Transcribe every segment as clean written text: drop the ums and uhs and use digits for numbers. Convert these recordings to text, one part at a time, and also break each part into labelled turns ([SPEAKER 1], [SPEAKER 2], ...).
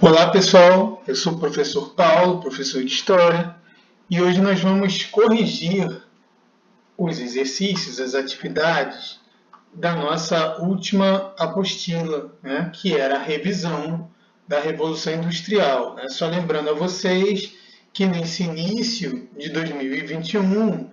[SPEAKER 1] Olá pessoal, eu sou o professor Paulo, professor de História, e hoje nós vamos corrigir os exercícios, as atividades da nossa última apostila, né, que era a revisão da Revolução Industrial. Né? Só lembrando a vocês que nesse início de 2021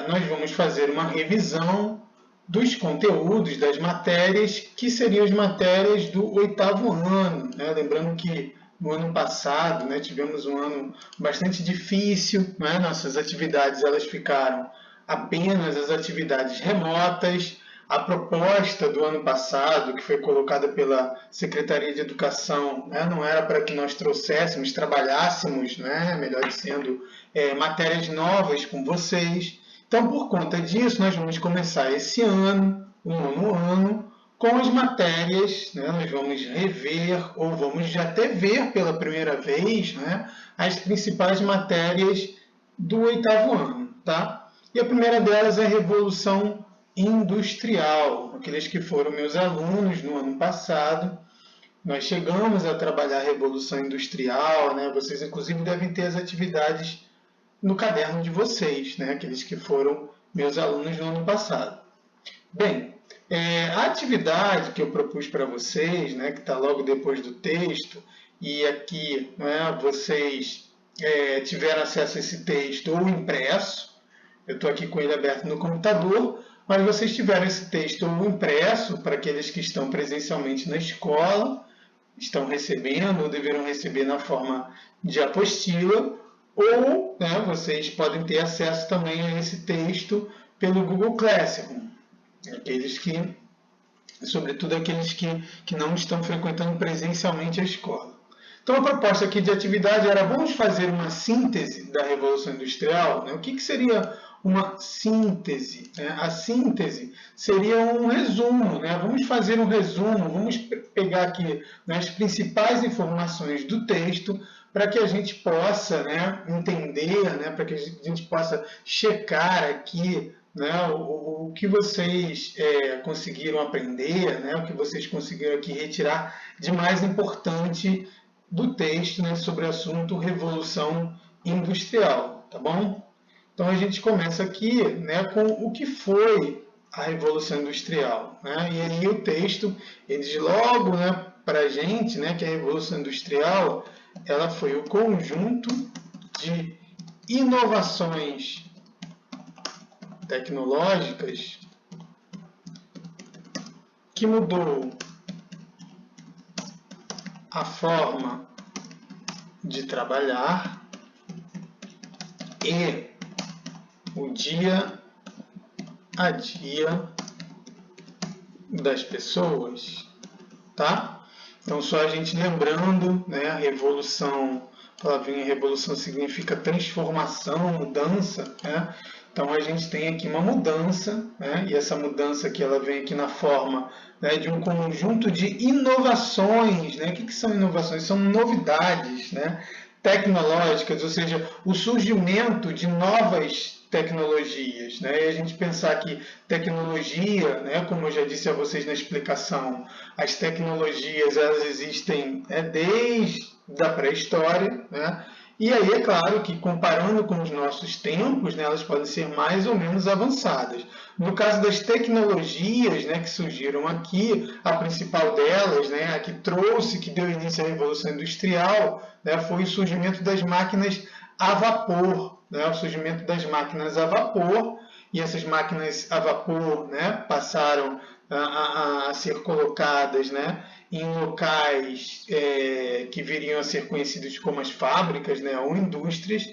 [SPEAKER 1] nós vamos fazer uma revisão dos conteúdos, das matérias, que seriam as matérias do oitavo ano. Né? Lembrando que no ano passado, né, tivemos um ano bastante difícil, né? Nossas atividades elas ficaram apenas as atividades remotas. A proposta do ano passado, que foi colocada pela Secretaria de Educação, né, não era para que nós trouxéssemos, trabalhássemos, né, melhor dizendo, matérias novas com vocês. Então, por conta disso, nós vamos começar esse ano, o nono ano, com as matérias, né, nós vamos rever, ou vamos até ver pela primeira vez, né, as principais matérias do oitavo ano. Tá? E a primeira delas é a Revolução Industrial. Aqueles que foram meus alunos no ano passado, nós chegamos a trabalhar a Revolução Industrial, né? Vocês, inclusive, devem ter as atividades no caderno de vocês, né? Aqueles que foram meus alunos no ano passado. Bem, a atividade que eu propus para vocês, né, que está logo depois do texto, e aqui, né, vocês tiveram acesso a esse texto ou impresso. Eu estou aqui com ele aberto no computador, mas vocês tiveram esse texto ou impresso para aqueles que estão presencialmente na escola, estão recebendo ou deverão receber na forma de apostila, ou né, vocês podem ter acesso também a esse texto pelo Google Classroom. Aqueles que, sobretudo aqueles que não estão frequentando presencialmente a escola. Então, a proposta aqui de atividade era: vamos fazer uma síntese da Revolução Industrial. Né? O que seria uma síntese? Né? A síntese seria um resumo. Né? Vamos fazer um resumo, vamos pegar aqui, né, as principais informações do texto para que a gente possa, né, entender, né, para que a gente possa checar aqui, né, o que vocês conseguiram aprender, né, o que vocês conseguiram aqui retirar de mais importante do texto, né, sobre o assunto Revolução Industrial, tá bom? Então a gente começa aqui, né, com o que foi a Revolução Industrial, né? E aí o texto ele diz logo, né, para a gente, né, que a Revolução Industrial ela foi o conjunto de inovações tecnológicas que mudou a forma de trabalhar e o dia a dia das pessoas, tá? Então, só a gente lembrando, né, a revolução, a palavrinha revolução significa transformação, mudança, né? Então, a gente tem aqui uma mudança, né? E essa mudança aqui, ela vem aqui na forma, né, de um conjunto de inovações, né? O que são inovações? São novidades, né, tecnológicas, ou seja, o surgimento de novas tecnologias, né? E a gente pensar que tecnologia, né, como eu já disse a vocês na explicação, as tecnologias elas existem desde a pré-história, né? E aí é claro que comparando com os nossos tempos, né, elas podem ser mais ou menos avançadas. No caso das tecnologias, né, que surgiram aqui, a principal delas, né, a que trouxe, que deu início à Revolução Industrial, né, foi o surgimento das máquinas a vapor, né, o surgimento das máquinas a vapor, e essas máquinas a vapor, né, passaram a ser colocadas, né, em locais que viriam a ser conhecidos como as fábricas, né, ou indústrias.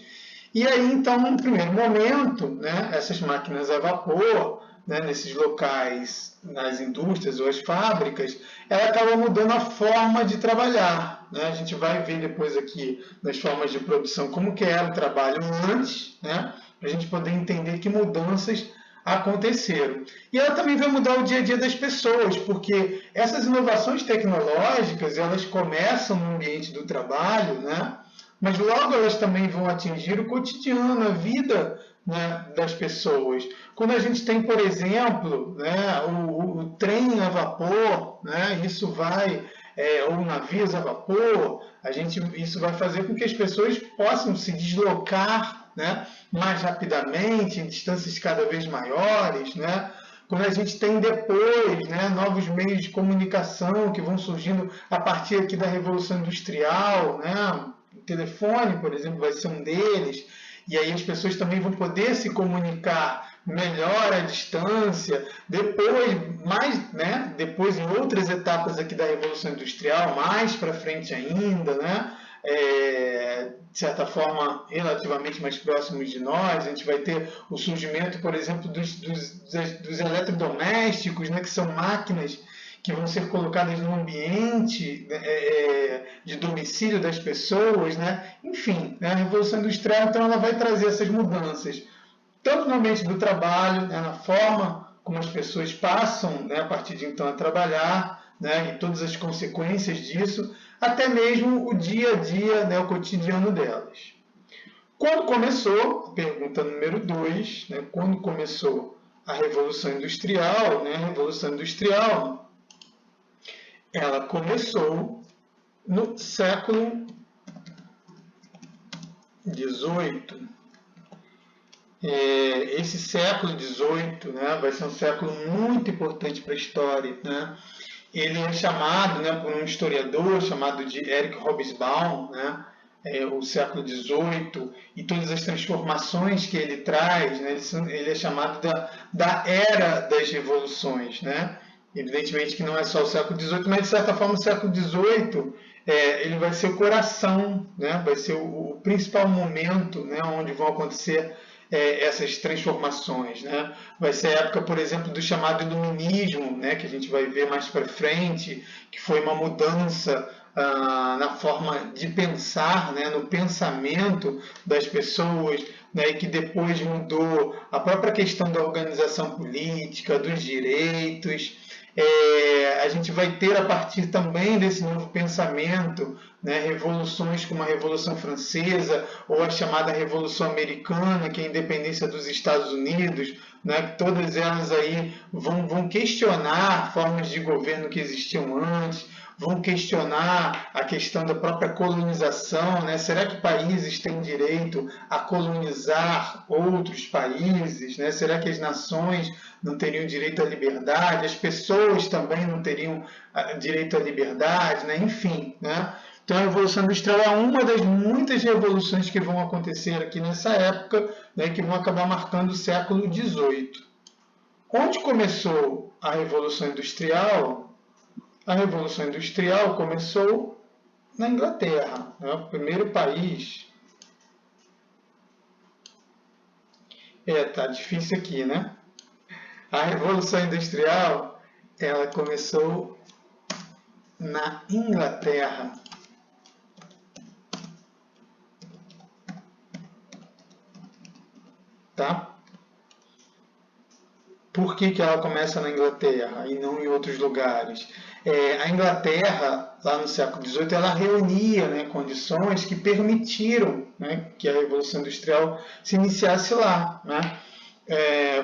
[SPEAKER 1] E aí, então, no primeiro momento, né, essas máquinas a vapor, né, nesses locais, nas indústrias ou as fábricas, ela acaba mudando a forma de trabalhar. Né? A gente vai ver depois aqui nas formas de produção como que era o trabalho antes, né, para a gente poder entender que mudanças aconteceram. E ela também vai mudar o dia a dia das pessoas, porque essas inovações tecnológicas, elas começam no ambiente do trabalho, né? Mas logo elas também vão atingir o cotidiano, a vida, né, das pessoas. Quando a gente tem, por exemplo, né, o trem a vapor, né, isso vai ou navios a vapor, isso vai fazer com que as pessoas possam se deslocar, né, mais rapidamente, em distâncias cada vez maiores, né? Quando a gente tem depois, né, novos meios de comunicação que vão surgindo a partir aqui da Revolução Industrial, né? O telefone, por exemplo, vai ser um deles, e aí as pessoas também vão poder se comunicar melhor à distância, depois em outras etapas aqui da Revolução Industrial, mais para frente ainda, né? De certa forma, relativamente mais próximos de nós, a gente vai ter o surgimento, por exemplo, dos eletrodomésticos, né, que são máquinas que vão ser colocadas no ambiente de domicílio das pessoas, né? Enfim, né, a Revolução Industrial, então, ela vai trazer essas mudanças, tanto no ambiente do trabalho, né, na forma como as pessoas passam, né, a partir de então a trabalhar, né, e todas as consequências disso, até mesmo o dia a dia, né, o cotidiano delas. Quando começou, pergunta número 2, né, quando começou a Revolução Industrial, né, a Revolução Industrial, ela começou no século XVIII. Esse século XVIII, né, vai ser um século muito importante para a história, né? Ele é chamado, né, por um historiador chamado de Eric Hobsbawm, né, o século XVIII e todas as transformações que ele traz, né, ele é chamado da Era das Revoluções, né? Evidentemente que não é só o século XVIII, mas de certa forma o século XVIII ele vai ser o coração, né, vai ser o principal momento, né, onde vão acontecer essas transformações, né? Vai ser a época, por exemplo, do chamado iluminismo, né, que a gente vai ver mais para frente, que foi uma mudança na forma de pensar, né, no pensamento das pessoas, né, e que depois mudou a própria questão da organização política, dos direitos. A gente vai ter, a partir também desse novo pensamento, né, revoluções como a Revolução Francesa ou a chamada Revolução Americana, que é a independência dos Estados Unidos, né, todas elas aí vão questionar formas de governo que existiam antes, vão questionar a questão da própria colonização, né? Será que países têm direito a colonizar outros países, né? Será que as nações não teriam direito à liberdade? As pessoas também não teriam direito à liberdade, né? Enfim, né? Então a Revolução Industrial é uma das muitas revoluções que vão acontecer aqui nessa época, né, que vão acabar marcando o século XVIII. Onde começou a Revolução Industrial? A Revolução Industrial começou na Inglaterra, né, o primeiro país. Tá difícil aqui, né? A Revolução Industrial, ela começou na Inglaterra. Tá? Por que ela começa na Inglaterra e não em outros lugares? A Inglaterra, lá no século XVIII, ela reunia, né, condições que permitiram, né, que a Revolução Industrial se iniciasse lá, né?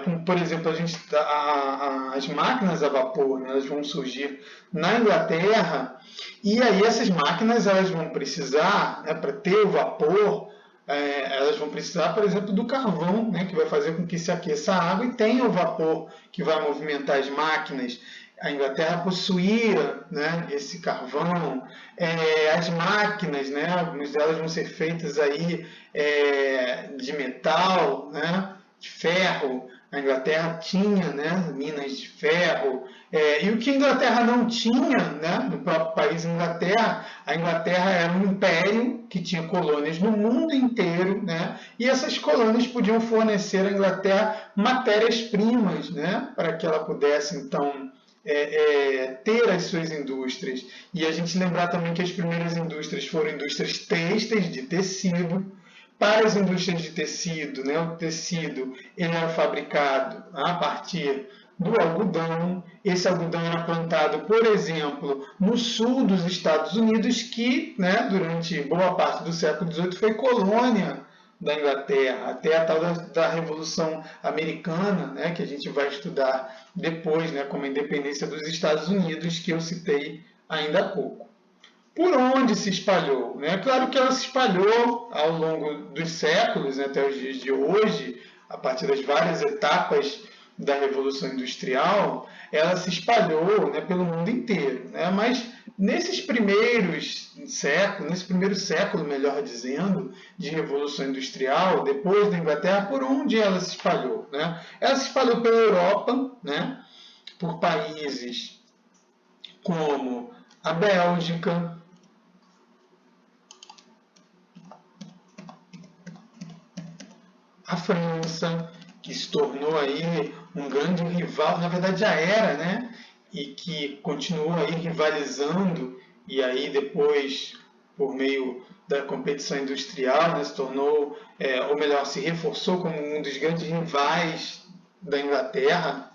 [SPEAKER 1] Como, por exemplo, as máquinas a vapor, né, elas vão surgir na Inglaterra, e aí essas máquinas elas vão precisar, né, para ter o vapor, elas vão precisar, por exemplo, do carvão, né, que vai fazer com que se aqueça a água e tenha o vapor que vai movimentar as máquinas. A Inglaterra possuía, né, esse carvão. As máquinas, né, algumas delas vão ser feitas aí de metal, né, de ferro. A Inglaterra tinha, né, minas de ferro. E o que a Inglaterra não tinha, né, no próprio país Inglaterra, a Inglaterra era um império que tinha colônias no mundo inteiro, né, e essas colônias podiam fornecer à Inglaterra matérias-primas, né, para que ela pudesse, então, ter as suas indústrias. E a gente lembrar também que as primeiras indústrias foram indústrias têxteis, de tecido. Para as indústrias de tecido, né, o tecido ele era fabricado a partir do algodão. Esse algodão era plantado, por exemplo, no sul dos Estados Unidos, que, né, durante boa parte do século XVIII foi colônia da Inglaterra, até a tal da Revolução Americana, né, que a gente vai estudar depois, né, como a independência dos Estados Unidos, que eu citei ainda há pouco. Por onde se espalhou? Né? Claro que ela se espalhou ao longo dos séculos, né, até os dias de hoje, a partir das várias etapas da Revolução Industrial, ela se espalhou, né, pelo mundo inteiro. Né? Mas nesses primeiros séculos, nesse primeiro século, melhor dizendo, de Revolução Industrial, depois da Inglaterra, por onde ela se espalhou? Né? Ela se espalhou pela Europa, né, por países como a Bélgica, a França, que se tornou aí um grande rival, na verdade já era, né? E que continuou aí rivalizando, e aí depois, por meio da competição industrial, né, se tornou, ou melhor, se reforçou como um dos grandes rivais da Inglaterra.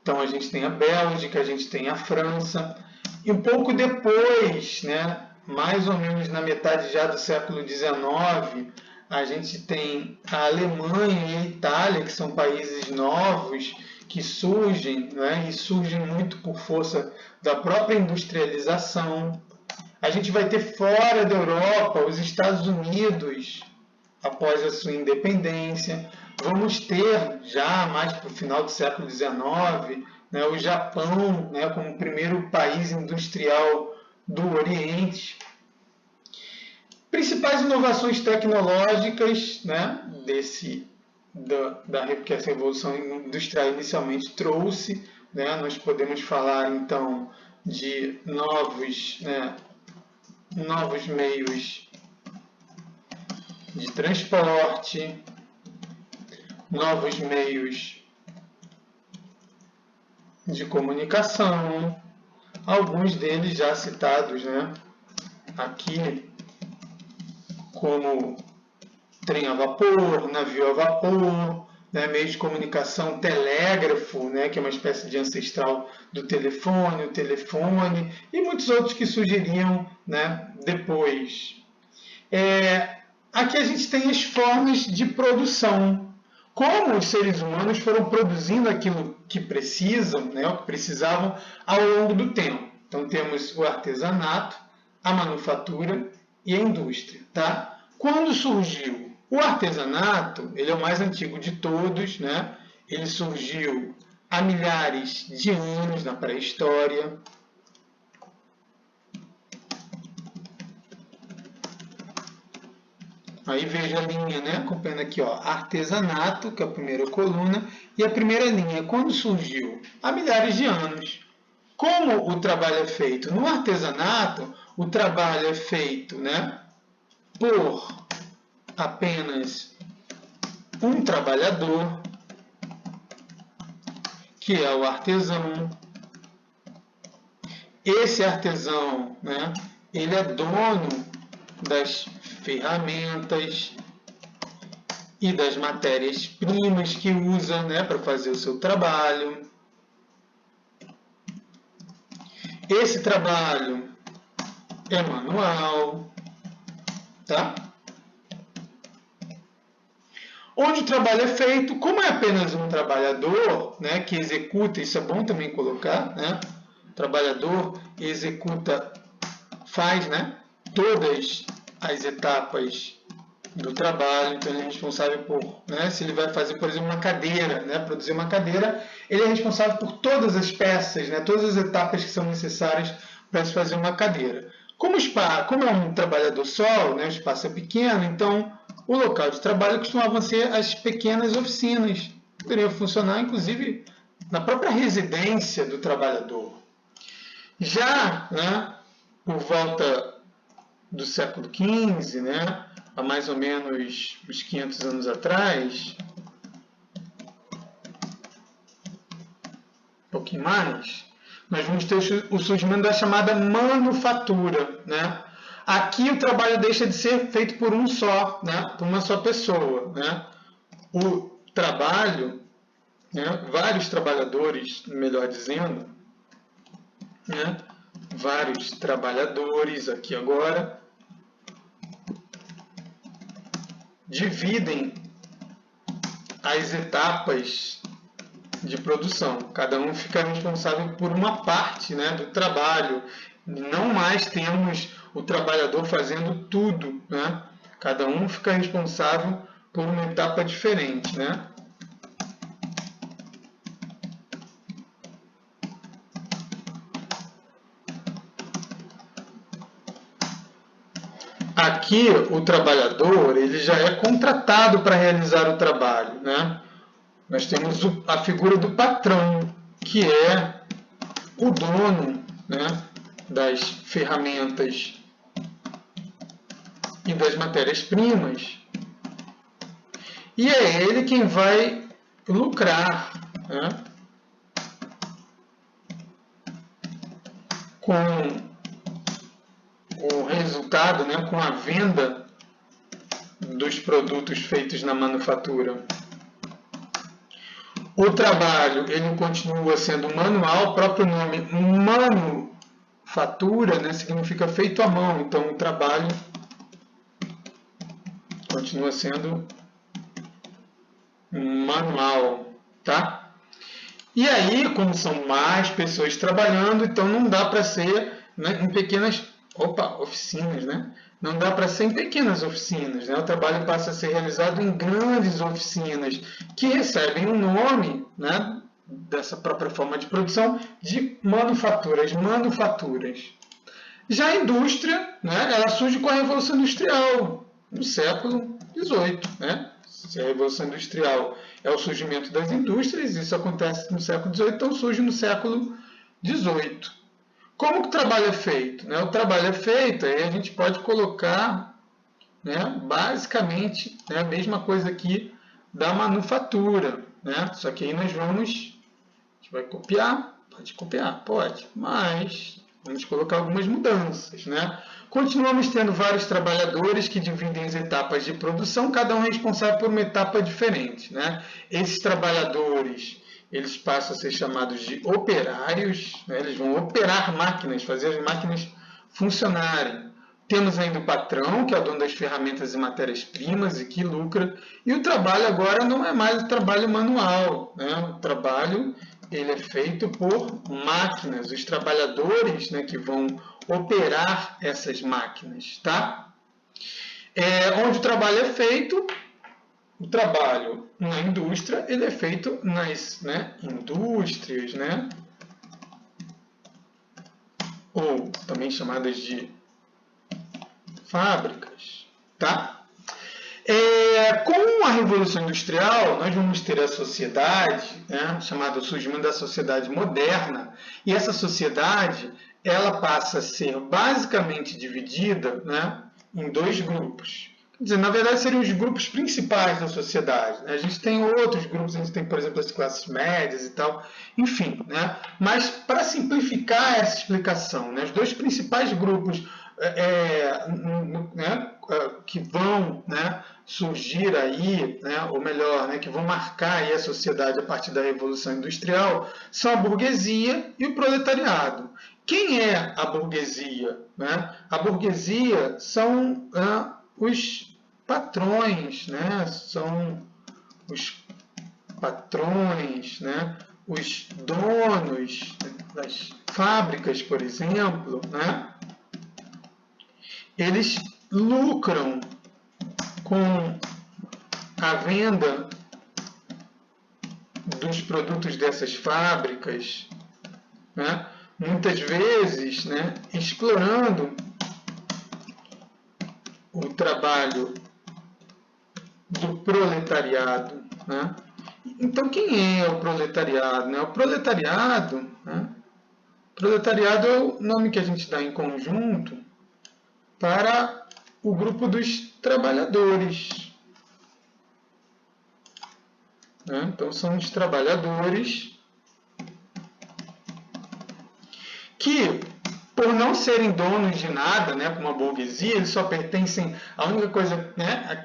[SPEAKER 1] Então a gente tem a Bélgica, a gente tem a França, e um pouco depois, né, mais ou menos na metade já do século XIX, a gente tem a Alemanha e a Itália, que são países novos que surgem, né, e surgem muito por força da própria industrialização. A gente vai ter fora da Europa os Estados Unidos, após a sua independência. Vamos ter, já mais para o final do século XIX, né, o Japão, né, como o primeiro país industrial do Oriente. Principais inovações tecnológicas, né, que essa Revolução Industrial inicialmente trouxe. Né, nós podemos falar, então, de novos meios de transporte, novos meios de comunicação, alguns deles já citados, né, aqui, como trem a vapor, navio a vapor, né, meio de comunicação, telégrafo, né, que é uma espécie de ancestral do telefone, o telefone, e muitos outros que surgiriam, né, depois. Aqui a gente tem as formas de produção. Como os seres humanos foram produzindo aquilo que precisam, né, o que precisavam ao longo do tempo. Então temos o artesanato, a manufatura e a indústria. Tá? Quando surgiu o artesanato, ele é o mais antigo de todos, né? Ele surgiu há milhares de anos na pré-história. Aí veja a linha, né? Acompanhando aqui, ó, artesanato, que é a primeira coluna, e a primeira linha, quando surgiu? Há milhares de anos. Como o trabalho é feito? No artesanato, o trabalho é feito, né, por apenas um trabalhador, que é o artesão. Esse artesão, né, ele é dono das ferramentas e das matérias-primas que usa, né, para fazer o seu trabalho. Esse trabalho é manual, tá? Onde o trabalho é feito, como é apenas um trabalhador, né, que executa, isso é bom também colocar, né? O trabalhador executa, faz, né, todas as etapas do trabalho, então ele é responsável por, né, se ele vai fazer, por exemplo, uma cadeira, né, produzir uma cadeira, ele é responsável por todas as peças, né, todas as etapas que são necessárias para se fazer uma cadeira. Como é um trabalhador só, né, o espaço é pequeno, então o local de trabalho costumavam ser as pequenas oficinas, poderiam funcionar, inclusive, na própria residência do trabalhador. Já, né, por volta do século XV, né, há mais ou menos uns 500 anos atrás, um pouquinho mais, nós vamos ter o surgimento da chamada manufatura, né? Aqui o trabalho deixa de ser feito por um só, né? Por uma só pessoa, né? O trabalho, né? Vários trabalhadores, melhor dizendo, né? Vários trabalhadores aqui agora dividem as etapas de produção. Cada um fica responsável por uma parte, né, do trabalho. Não mais temos o trabalhador fazendo tudo, né? Cada um fica responsável por uma etapa diferente, né? Aqui, o trabalhador ele já é contratado para realizar o trabalho, né? Nós temos a figura do patrão, que é o dono, né, das ferramentas e das matérias-primas. E é ele quem vai lucrar, né, com o resultado, né, com a venda dos produtos feitos na manufatura. O trabalho ele continua sendo manual, o próprio nome manufatura, né, significa feito à mão, então o trabalho continua sendo manual, tá? E aí, como são mais pessoas trabalhando, então não dá para ser, né, em pequenas oficinas, né? Não dá para ser em pequenas oficinas, né? O trabalho passa a ser realizado em grandes oficinas que recebem o nome, né, dessa própria forma de produção de manufaturas. Já a indústria, né, ela surge com a Revolução Industrial, no século XVIII, né? Se a Revolução Industrial é o surgimento das indústrias, isso acontece no século XVIII, então surge no século XVIII. Como que o trabalho é feito? Né? O trabalho é feito, aí a gente pode colocar, né, basicamente, né, a mesma coisa aqui da manufatura. Né? Só que aí nós vamos, a gente vai copiar, pode, mas vamos colocar algumas mudanças. Né? Continuamos tendo vários trabalhadores que dividem as etapas de produção, cada um responsável por uma etapa diferente. Né? Esses trabalhadores eles passam a ser chamados de operários, né? Eles vão operar máquinas, fazer as máquinas funcionarem. Temos ainda o patrão, que é o dono das ferramentas e matérias-primas e que lucra. E o trabalho agora não é mais o trabalho manual, né? O trabalho ele é feito por máquinas, os trabalhadores, né, que vão operar essas máquinas, tá? Onde o trabalho é feito, o trabalho na indústria ele é feito nas, né, indústrias, né, ou também chamadas de fábricas, tá? Com a Revolução Industrial, nós vamos ter a sociedade, né, chamada surgimento da sociedade moderna, e essa sociedade ela passa a ser basicamente dividida, né, em dois grupos. Quer dizer, na verdade, seriam os grupos principais da sociedade. Né? A gente tem outros grupos, a gente tem, por exemplo, as classes médias e tal, enfim. Né? Mas, para simplificar essa explicação, né, os dois principais grupos né, que vão, né, surgir aí, né, ou melhor, né, que vão marcar aí a sociedade a partir da Revolução Industrial, são a burguesia e o proletariado. Quem é a burguesia? Né? A burguesia são os patrões, né? São os patrões, né? Os donos das fábricas, por exemplo, né? Eles lucram com a venda dos produtos dessas fábricas, né? Muitas vezes, né, explorando o trabalho do proletariado. Né? Então, quem é o proletariado? Né? O proletariado, né? Proletariado é o nome que a gente dá em conjunto para o grupo dos trabalhadores. Né? Então, são os trabalhadores que, por não serem donos de nada, né, como a burguesia, eles só pertencem, a única coisa, né,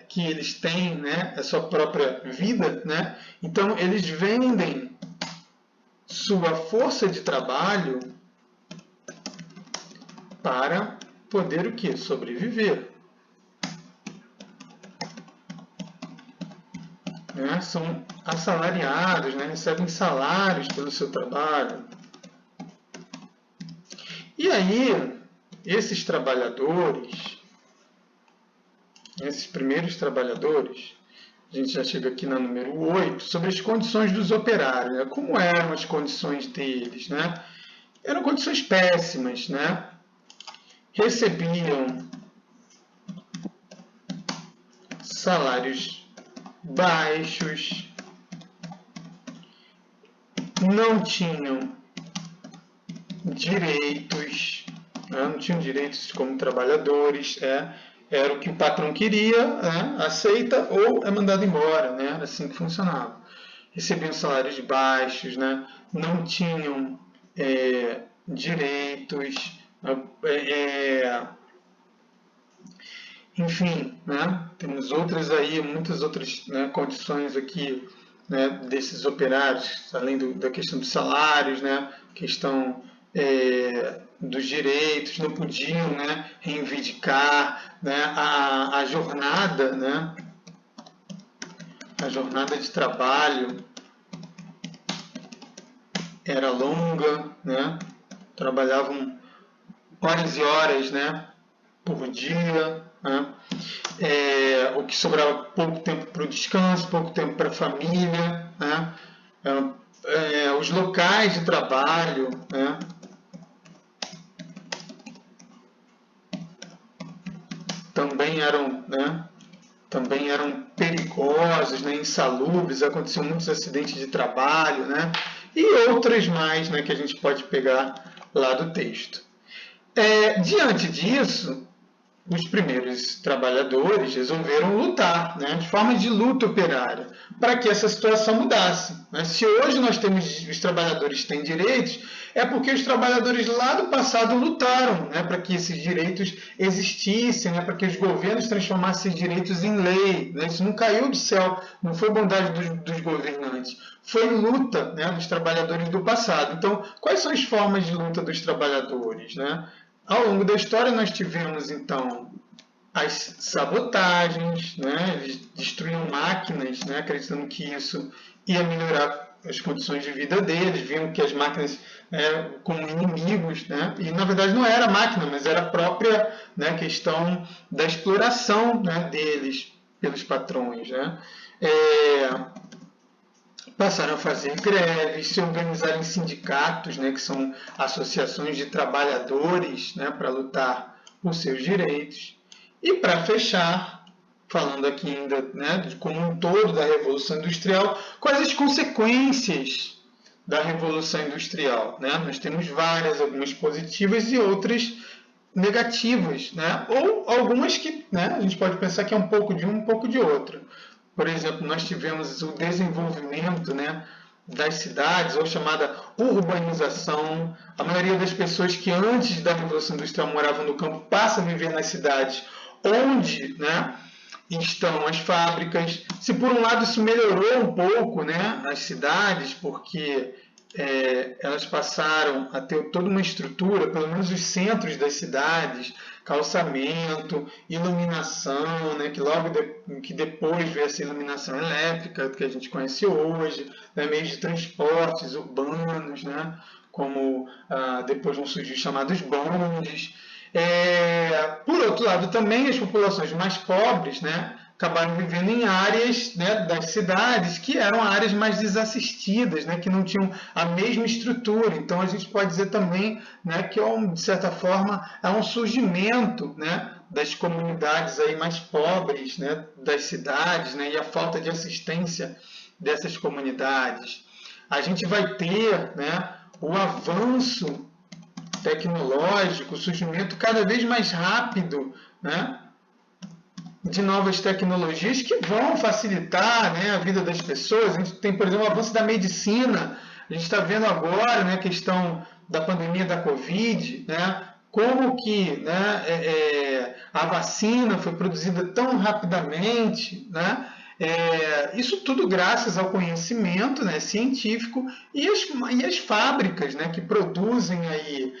[SPEAKER 1] que eles têm, né, é a sua própria vida, né, então eles vendem sua força de trabalho para poder o quê? Sobreviver. Né? São assalariados, né? Recebem salários pelo seu trabalho. E aí, esses trabalhadores, esses primeiros trabalhadores, a gente já chega aqui na número 8, sobre as condições dos operários, né? Como eram as condições deles, né? Eram condições péssimas, né? Recebiam salários baixos, não tinham direitos, né? Não tinham direitos como trabalhadores, era o que o patrão queria, né? Aceita ou é mandado embora, né? Era assim que funcionava. Recebiam salários baixos, né? Não tinham direitos, enfim, né? Temos outras aí, muitas outras, né, condições aqui, né, desses operários, além da questão dos salários, né, questão dos direitos, não podiam, né, reivindicar, né, a jornada, né, a jornada de trabalho era longa, né, trabalhavam horas e horas, né, por dia, né? O que sobrava pouco tempo para o descanso, pouco tempo para a família, né? Os locais de trabalho, né? Também eram, né? Também eram perigosos, né? Insalubres, aconteciam muitos acidentes de trabalho, né? E outras mais, né? Que a gente pode pegar lá do texto. Diante disso, os primeiros trabalhadores resolveram lutar, né, de forma de luta operária, para que essa situação mudasse. Né? Se hoje nós temos, os trabalhadores têm direitos, é porque os trabalhadores lá do passado lutaram, né, para que esses direitos existissem, né, para que os governos transformassem esses direitos em lei. Né? Isso não caiu do céu, não foi bondade dos governantes, foi luta, né, dos trabalhadores do passado. Então, quais são as formas de luta dos trabalhadores, né? Ao longo da história, nós tivemos, então, as sabotagens, né? Eles destruíam máquinas, né? Acreditando que isso ia melhorar as condições de vida deles, viam que as máquinas como inimigos, né? E, na verdade, não era a máquina, mas era a própria, né, questão da exploração, né, deles pelos patrões, né? Passaram a fazer greves, se organizar em sindicatos, né, que são associações de trabalhadores, né, para lutar por seus direitos. E para fechar, falando aqui ainda, né, como um todo da Revolução Industrial, quais as consequências da Revolução Industrial? Né? Nós temos várias, algumas positivas e outras negativas, né? Ou algumas que, né, a gente pode pensar que é um pouco de um pouco de outro. Por exemplo, nós tivemos o desenvolvimento, né, das cidades, ou chamada urbanização. A maioria das pessoas que antes da Revolução Industrial moravam no campo passa a viver nas cidades, onde, né, estão as fábricas. Se por um lado isso melhorou um pouco, né, as cidades, porque elas passaram a ter toda uma estrutura, pelo menos os centros das cidades, calçamento, iluminação, né, que depois veio essa iluminação elétrica que a gente conhece hoje, né, meios de transportes urbanos, né, como depois vão surgir os chamados bondes. Por outro lado, também as populações mais pobres, né, acabaram vivendo em áreas, né, das cidades que eram áreas mais desassistidas, né, que não tinham a mesma estrutura. Então, a gente pode dizer também, né, que, de certa forma, é um surgimento, né, das comunidades aí mais pobres, né, das cidades, né, e a falta de assistência dessas comunidades. A gente vai ter, né, o avanço tecnológico, o surgimento cada vez mais rápido, né, de novas tecnologias que vão facilitar, né, a vida das pessoas. A gente tem, por exemplo, o avanço da medicina. A gente está vendo agora, né, a questão da pandemia da Covid, né, como que, né, a vacina foi produzida tão rapidamente, né, Isso tudo graças ao conhecimento, né, científico e as fábricas, né, que produzem aí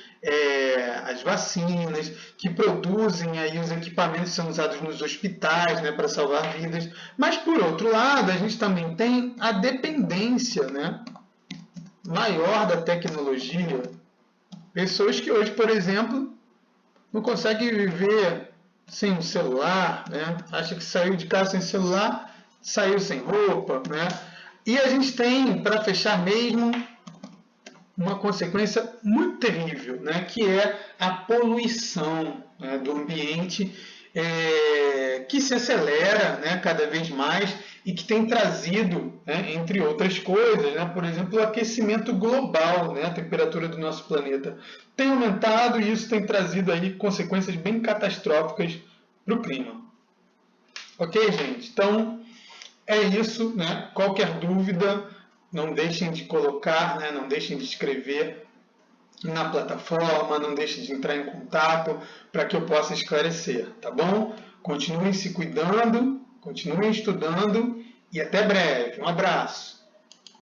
[SPEAKER 1] as vacinas, que produzem aí os equipamentos que são usados nos hospitais, né, para salvar vidas. Mas, por outro lado, a gente também tem a dependência, né, maior da tecnologia. Pessoas que hoje, por exemplo, não conseguem viver sem um celular, né? Acha que saiu de casa sem celular, saiu sem roupa, né? E a gente tem, para fechar mesmo, uma consequência muito terrível, né? Que é a poluição, né, do ambiente, que se acelera, né, cada vez mais e que tem trazido, né, entre outras coisas, né, por exemplo, o aquecimento global, né, a temperatura do nosso planeta tem aumentado e isso tem trazido aí consequências bem catastróficas para o clima. Ok, gente? Então, é isso, né? Qualquer dúvida, não deixem de colocar, né? Não deixem de escrever na plataforma, não deixem de entrar em contato para que eu possa esclarecer, tá bom? Continuem se cuidando, continuem estudando e até breve. Um abraço!